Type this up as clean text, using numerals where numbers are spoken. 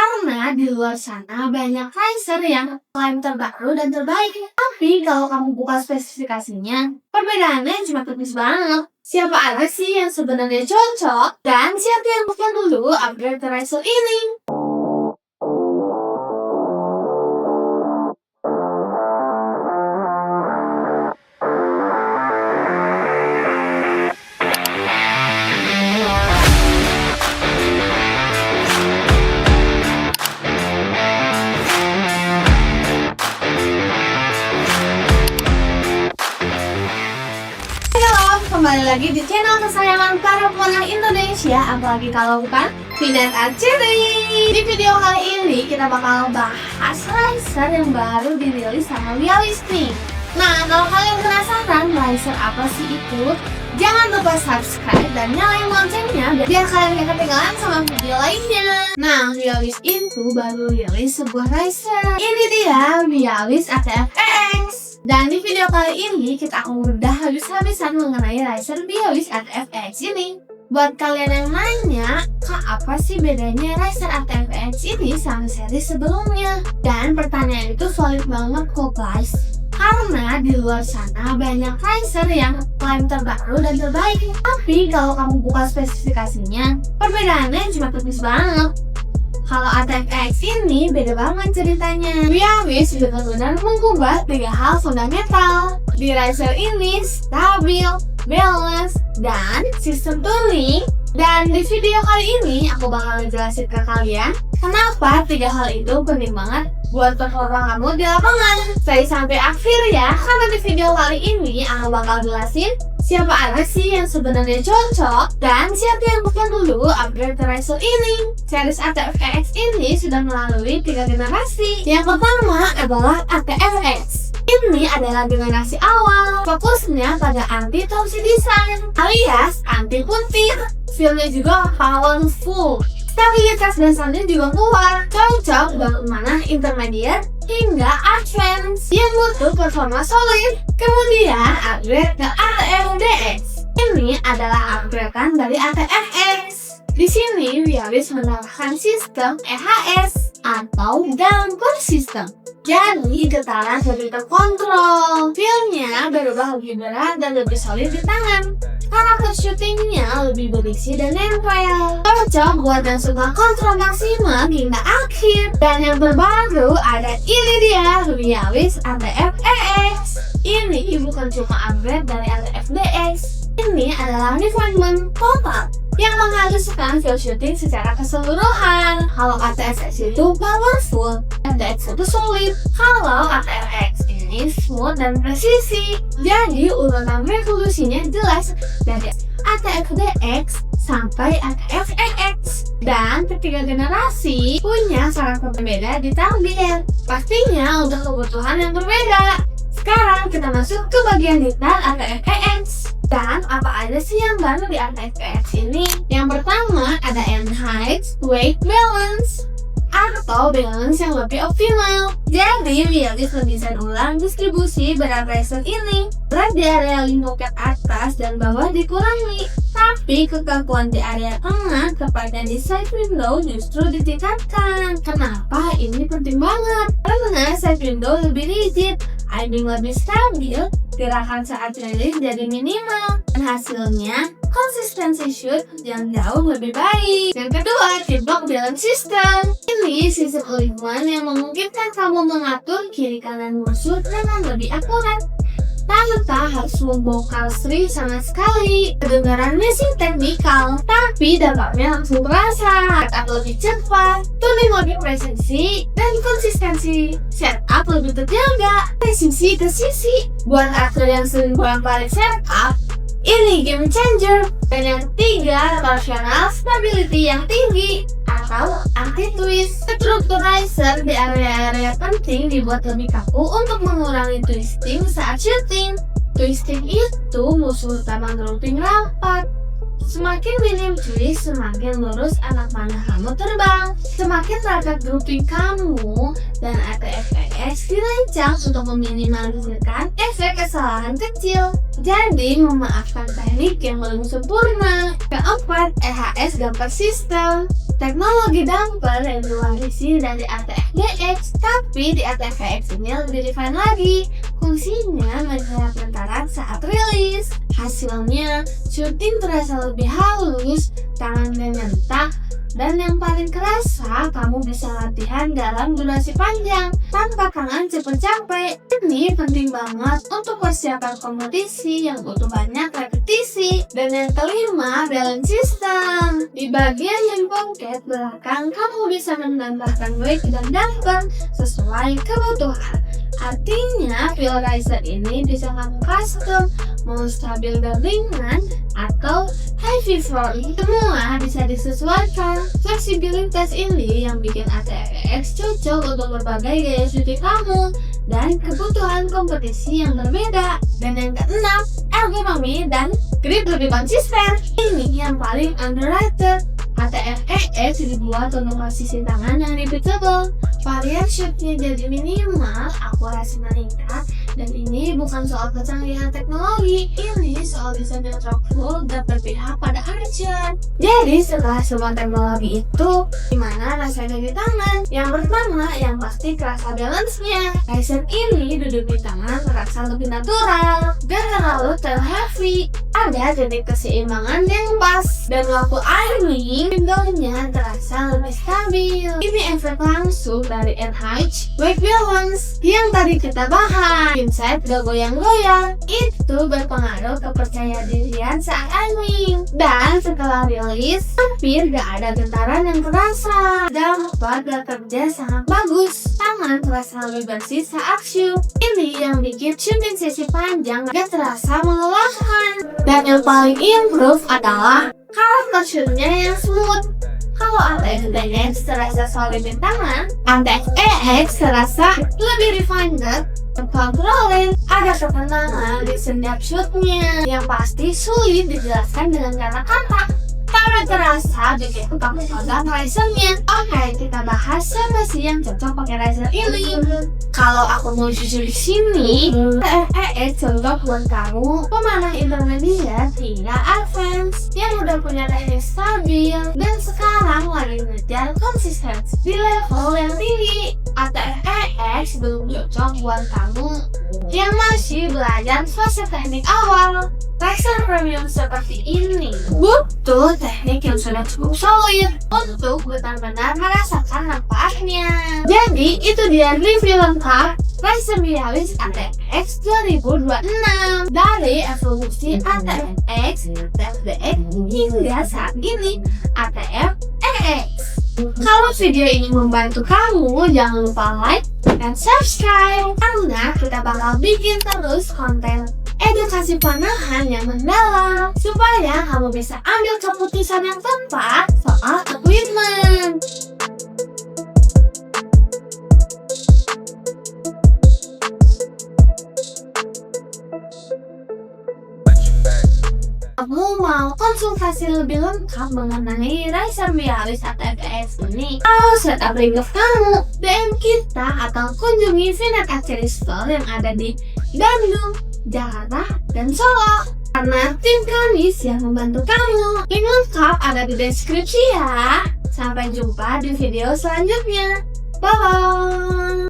Karena di luar sana banyak racer yang klaim terbaru dan terbaik. Tapi kalau kamu buka spesifikasinya, perbedaannya cuma tipis banget. Siapa aja sih yang sebenarnya cocok? Dan siapa yang bukan dulu upgrade racer ini? Kembali lagi di channel kesayangan para pemenang Indonesia, apalagi kalau bukan Final Archery. Di video kali ini kita bakal bahas racer yang baru dirilis sama Wiawis nih. Nah, kalau kalian penasaran racer apa sih itu, jangan lupa subscribe dan nyalain loncengnya biar kalian gak ketinggalan sama video lainnya. Nah, Wiawis itu baru rilis sebuah racer. Ini dia Wiawis ATF-X. Dan di video kali ini kita akan bedah habis-habisan mengenai racer Wiawis ATF-X ini. Buat kalian yang nanya, Kak, apa sih bedanya racer ATF-X ini sama seri sebelumnya? Dan pertanyaan itu valid banget kok guys. Karena di luar sana banyak racer yang klaim terbaru dan terbaik. Tapi kalau kamu buka spesifikasinya, perbedaannya cuma tipis banget. Kalau ATF-X ini beda banget ceritanya. Wiawis benar-benar mengubah 3 hal fundamental. Di racer ini stabil, balance, dan sistem tuning. Dan di video kali ini aku bakal jelasin ke kalian kenapa 3 hal itu penting banget buat performa kamu di lapangan. Stay sampai akhir ya, karena di video kali ini aku bakal jelasin siapa aja sih yang sebenarnya cocok dan siapa yang bukan dulu upgrade racer ini. Series ATF-X ini sudah melalui 3 generasi. Yang pertama adalah ATF-X. Ini adalah generasi awal, fokusnya pada anti-torsi design alias anti-puntir. Feelnya juga powerful, stabilitas dasarnya juga kuat, cocok buat mana intermediate hingga advance yang butuh performa solid. Kemudian upgrade ke ATF-DX. Ini adalah upgradean dari ATF-X. Di sini Wiawis menambahkan sistem EHS atau damper system. Jadi getaran lebih terkontrol, feelnya berubah lebih berat dan lebih solid di tangan. Karakter syutingnya lebih berisi dan nempel, cocok buat yang suka kontrol maksimal hingga akhir. Dan yang terbaru ada ini dia Wiawis ATF-EX. Ini bukan cuma upgrade dari ATF-DX. Ini adalah refinement total yang menghaluskan feel shooting secara keseluruhan. Kalau ATF-X itu powerful, ATF-X itu solid. Kalau ATF-X ini smooth dan presisi. Jadi urutan revolusinya jelas dari ATF-DX sampai ATF-EX. Dan ketiga generasi punya karakter berbeda di tabir. Pastinya untuk kebutuhan yang berbeda. Sekarang kita masuk ke bagian detail ATF-EX. Dan apa aja sih yang baru di ATF-EX ini? Yang pertama ada enhanced weight balance atau balance yang lebih optimal. Jadi Wiawis mendesain ulang distribusi berat racer ini. Berat di area lingkup atas dan bawah dikurangi, tapi kekakuan di area tengah tepatnya di side window justru ditingkatkan. Kenapa ini penting banget? Karena side window lebih rigid, aiming lebih stabil, gerakan saat rilis jadi minimal, dan hasilnya konsistensi shoot yang jauh lebih baik. Yang kedua, T-block balance system. Ini sistem alignment yang memungkinkan kamu mengatur kiri kanan musuh dengan lebih akurat tanpa harus membongkar string sama sekali. Kedengarannya sih teknikal, tapi dampaknya langsung terasa. Setup lebih cepat, tuning lebih presisi, dan konsistensi. Setup lebih terjaga, presisi ke sisi. Buat aktor yang sering bolak-balik setup, ini game changer. Dan yang ketiga, rotational stability yang tinggi atau anti-twist. Struktur racer di area-area penting dibuat lebih kaku untuk mengurangi twisting saat shooting. Twisting itu musuh utama grouping rapat. Semakin minim twist, semakin lurus anak panah kamu terbang. Semakin rapat grouping kamu, dan ATF-EX dirancang untuk meminimalisirkan efek kesalahan kecil. Jadi memaafkan teknik yang belum sempurna. Keempat, EHS damper system. teknologi damper yang diwarisi dari ATX DX, tapi di ATX DX ini lebih refine lagi. Fungsinya menyerap getaran saat rilis. Hasilnya, syuting terasa lebih halus, tangan gak nyentak, dan yang paling kerasa, kamu bisa latihan dalam durasi panjang tanpa tangan cepet capek. Ini penting banget untuk persiapan kompetisi yang butuh banyak repetisi. Dan yang kelima, balance system. Di bagian yang pocket belakang, kamu bisa menambahkan weight dan damper sesuai kebutuhan. Artinya, wheel riser ini bisa kamu custom, mau stabil dan ringan atau heavy front, semua bisa disesuaikan. Fleksibilitas ini yang bikin ATX cocok untuk berbagai gaya syuting kamu dan kebutuhan kompetisi yang berbeda. Dan yang keenam, ergonomi dan grip lebih konsisten. Ini yang paling underrated. ATX EX dibuat untuk posisi tangan yang repeatable. Varian shootnya jadi minimal, akurasi meningkat, dan ini bukan soal kecanggihan teknologi, ini soal desain yang full dan berpihak pada archer. Jadi setelah semua teknologi itu, gimana rasanya di tangan? Yang pertama, yang pasti kerasa balance-nya. Riser ini duduk di tangan terasa lebih natural, gak terlalu heavy. Ada titik keseimbangan yang pas, dan waktu aiming, windownya terasa lebih stabil. Ini efek langsung dari NH weight balance yang tadi kita bahas. Inside gak goyang-goyang, itu berpengaruh ke percaya dirian saat aiming. Dan setelah rilis, hampir gak ada getaran yang terasa. Dampak kerja sangat bagus, tangan terasa lebih bersih saat shoot. Ini yang bikin shooting sesi panjang gak terasa melelahkan. Dan yang paling improve adalah karakter shootnya yang smooth. Kalau ATX DX terasa solid di tangan, ATX EX terasa lebih refined dan controlling. Ada ketenangan di setiap shootnya yang pasti sulit dijelaskan dengan kata-kata. Karena terasa bikin kamu pegang risernya. Oke, kita bahas siapa sih yang cocok pakai riser ini. Kalau aku mau jujur di sini, ATX cocok buat kamu pemanah intermediate hingga advance yang udah punya teknik stabil dan sekarang lagi ngejar konsistensi di level yang tinggi. ATX belum cocok buat kamu yang masih belajar fase teknik awal. Riser premium seperti ini butuh teknik yang sudah cukup solid untuk benar-benar merasakan manfaatnya. Jadi itu dia review lengkap Riser Vialis ATX 2026 dari evolusi ATX, ATX DX hingga saat ini ATX EX. Kalau video ini membantu kamu, jangan lupa like dan subscribe karena kita bakal bikin terus konten edukasi panahan yang mendalam supaya kamu bisa ambil keputusan yang tepat soal equipment. Kamu mau konsultasi lebih lengkap mengenai Riser Vialis ATX ini atau setup review kamu, DM kita atau kunjungi Vinet Accessory Store yang ada di Bandung, Jakarta, dan Solo. Karena tim kami siap membantu kamu. Link lengkap ada di deskripsi ya. Sampai jumpa di video selanjutnya. Bye.